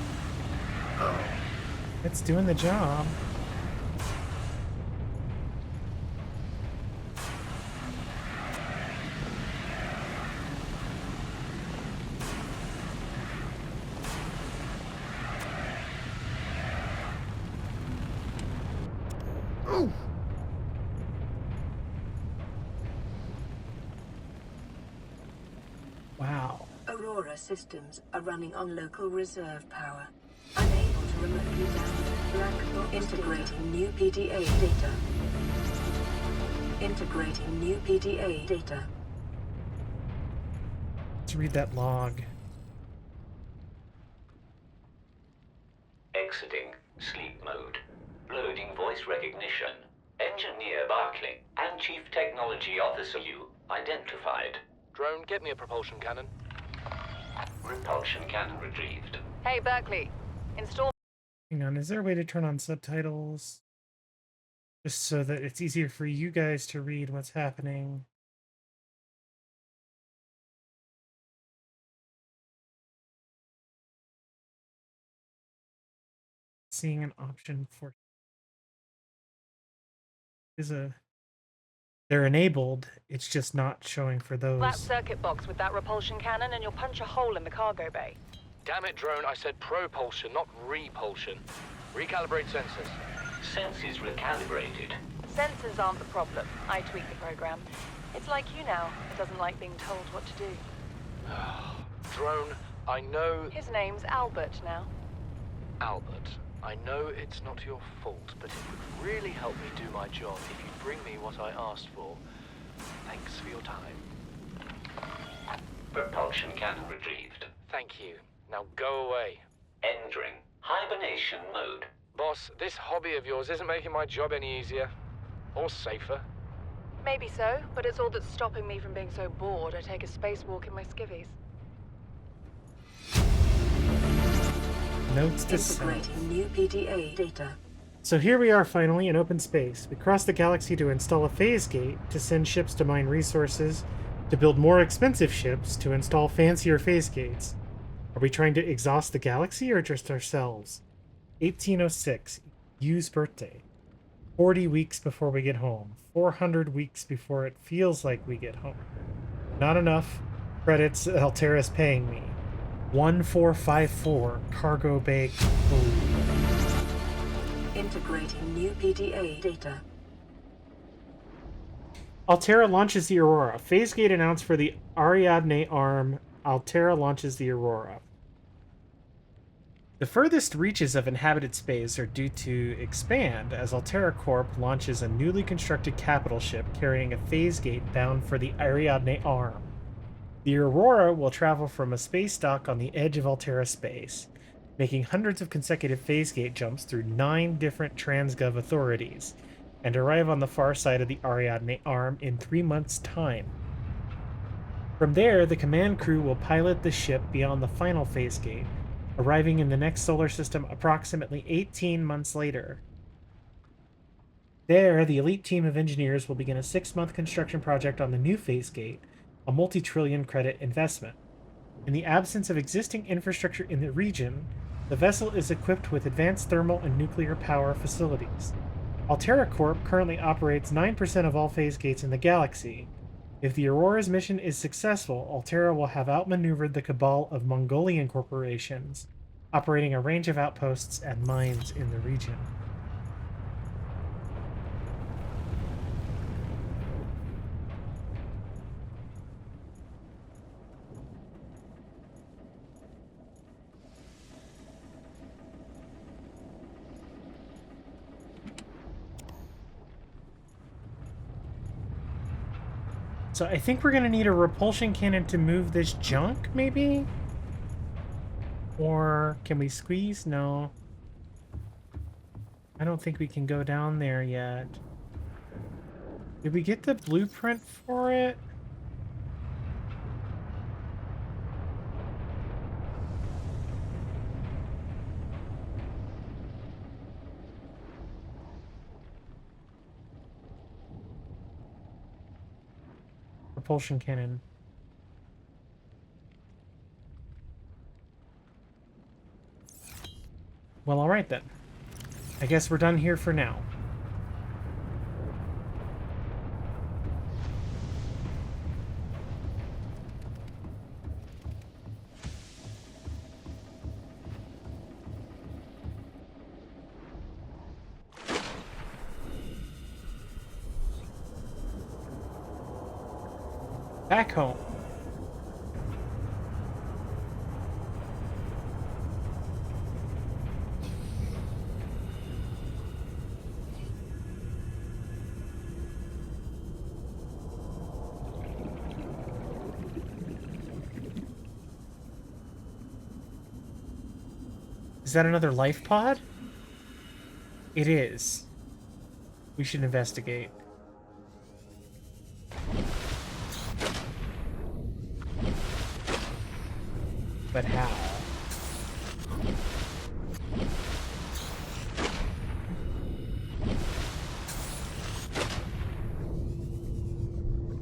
doing the job. Altera systems are running on local reserve power. Unable to remotely damage black box. Integrating new PDA data. Integrating new PDA data. Let's read that log. Exiting sleep mode. Loading voice recognition. Engineer Barclay and Chief Technology Officer you identified. Drone, get me a propulsion cannon. Repulsion cannon retrieved. Hey, Berkeley. Install. Hang on, is there a way to turn on subtitles? Just so that it's easier for you guys to read what's happening. Seeing an option for they're enabled, it's just not showing for That those. circuit box with that repulsion cannon and you'll punch a hole in the cargo bay. Damn it, Drone, I said propulsion, not repulsion. Recalibrate sensors. Senses recalibrated. Sensors aren't the problem. I tweak the program. It's like you now. It doesn't like being told what to do. Drone, I know... His name's Albert now. Albert, I know it's not your fault, but it would really help me do my job if you'd bring me what I asked for. Thanks for your time. Propulsion cannon retrieved. Thank you. Now go away. Entering hibernation mode. Boss, this hobby of yours isn't making my job any easier. Or safer. Maybe so, but it's all that's stopping me from being so bored I take a spacewalk in my skivvies. Notes to self. Integrating new PDA data. So here we are finally in open space. We crossed the galaxy to install a phase gate, to send ships to mine resources, to build more expensive ships, to install fancier phase gates. Are we trying to exhaust the galaxy or just ourselves? 1806, Yu's birthday. 40 weeks before we get home. 400 weeks before it feels like we get home. Not enough credits Altera's paying me. 1454, cargo bay complete. Integrating new PDA data. Altera launches the Aurora. Phase gate announced for the Ariadne arm. Altera launches the Aurora. The furthest reaches of inhabited space are due to expand as Altera Corp launches a newly constructed capital ship carrying a phase gate bound for the Ariadne arm. The Aurora will travel from a space dock on the edge of Altera space, making hundreds of consecutive phase gate jumps through 9 different Transgov authorities, and arrive on the far side of the Ariadne arm in 3 months' time. From there, the command crew will pilot the ship beyond the final phase gate, arriving in the next solar system approximately 18 months later. There, the elite team of engineers will begin a 6-month construction project on the new phase gate, a multi-trillion credit investment. In the absence of existing infrastructure in the region, the vessel is equipped with advanced thermal and nuclear power facilities. Altera Corp currently operates 9% of all phase gates in the galaxy. If the Aurora's mission is successful, Altera will have outmaneuvered the cabal of Mongolian corporations, operating a range of outposts and mines in the region. So I think we're going to need a repulsion cannon to move this junk, maybe? Or can we squeeze? No. I don't think we can go down there yet. Did we get the blueprint for it? Propulsion cannon. Well, alright then. I guess we're done here for now. Back home. Is that another life pod? It is. We should investigate. But how?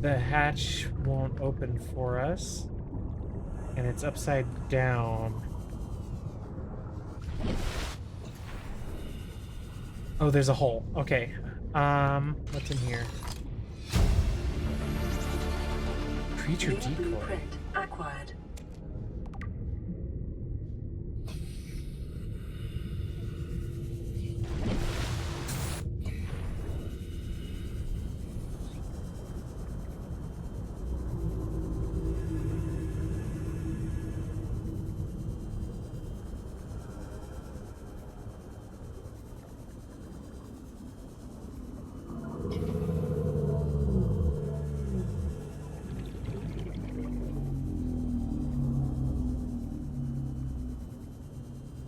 The hatch won't open for us. And it's upside down. Oh, there's a hole. Okay. What's in here? Creature New decoy. blueprint acquired.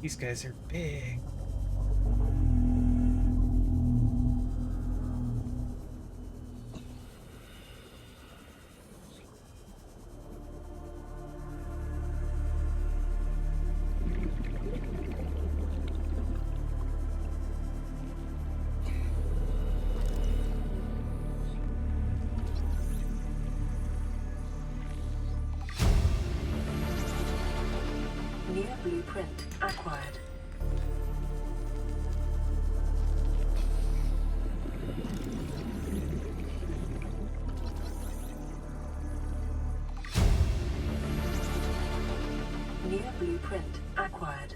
These guys are big. New blueprint acquired. New blueprint acquired.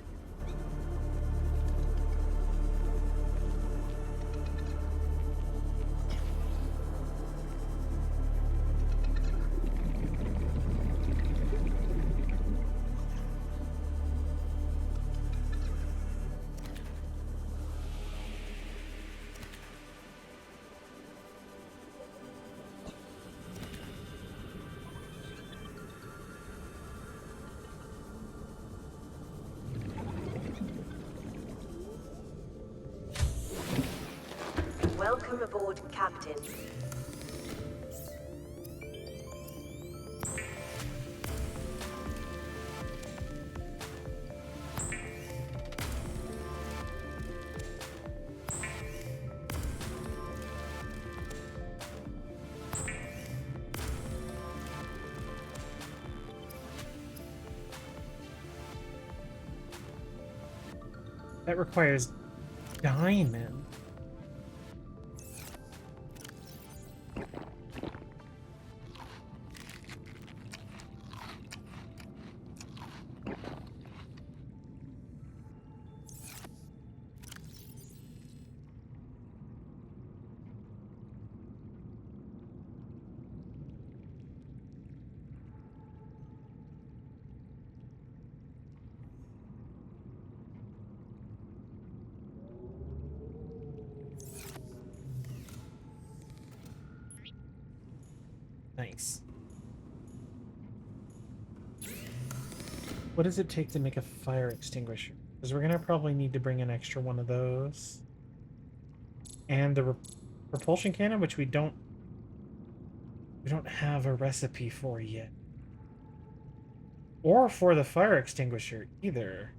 Welcome aboard, Captain. That requires diamond. Nice. What does it take to make a fire extinguisher? Because we're gonna probably need to bring an extra one of those. And the propulsion cannon, which we don't have a recipe for yet. Or for the fire extinguisher either.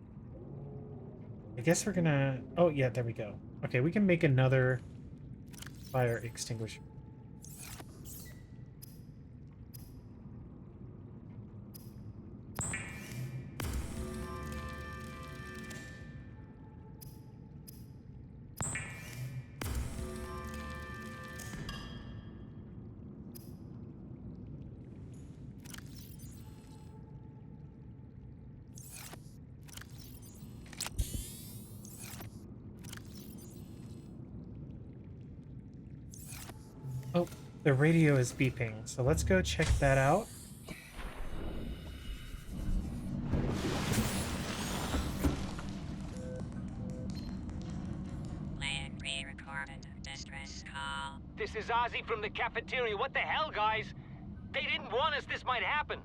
I guess we're gonna... Oh, yeah, there we go. Okay, we can make another fire extinguisher. Oh, the radio is beeping, so let's go check that out. Land re-recorded distress call. This is Ozzy from the cafeteria. What the hell, guys? They didn't warn us this might happen.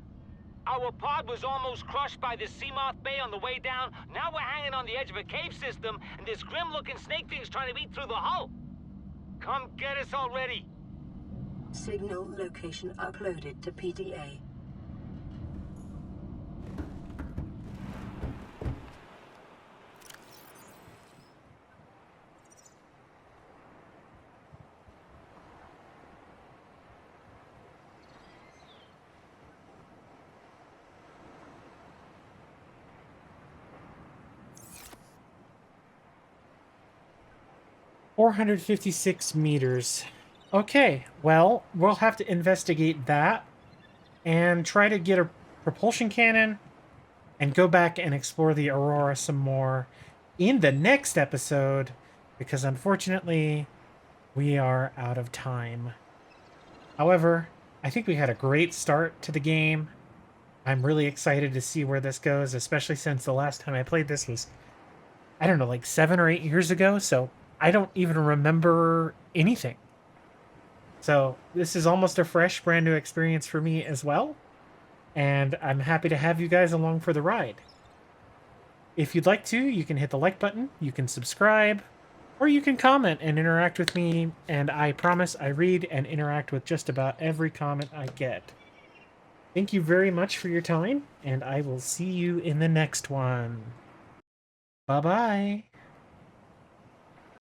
Our pod was almost crushed by the Seamoth Bay on the way down. Now we're hanging on the edge of a cave system, and this grim-looking snake thing's trying to eat through the hull. Come get us already. Signal location uploaded to PDA. $456 meters. Okay, well, we'll have to investigate that and try to get a propulsion cannon and go back and explore the Aurora some more in the next episode, because unfortunately we are out of time. However, I think we had a great start to the game. I'm really excited to see where this goes, especially since the last time I played this was, I don't know, like 7 or 8 years ago, so I don't even remember anything. So this is almost a fresh, brand new experience for me as well, and I'm happy to have you guys along for the ride. If you'd like to, you can hit the like button, you can subscribe, or you can comment and interact with me, and I promise I read and interact with just about every comment I get. Thank you very much for your time, and I will see you in the next one. Bye-bye.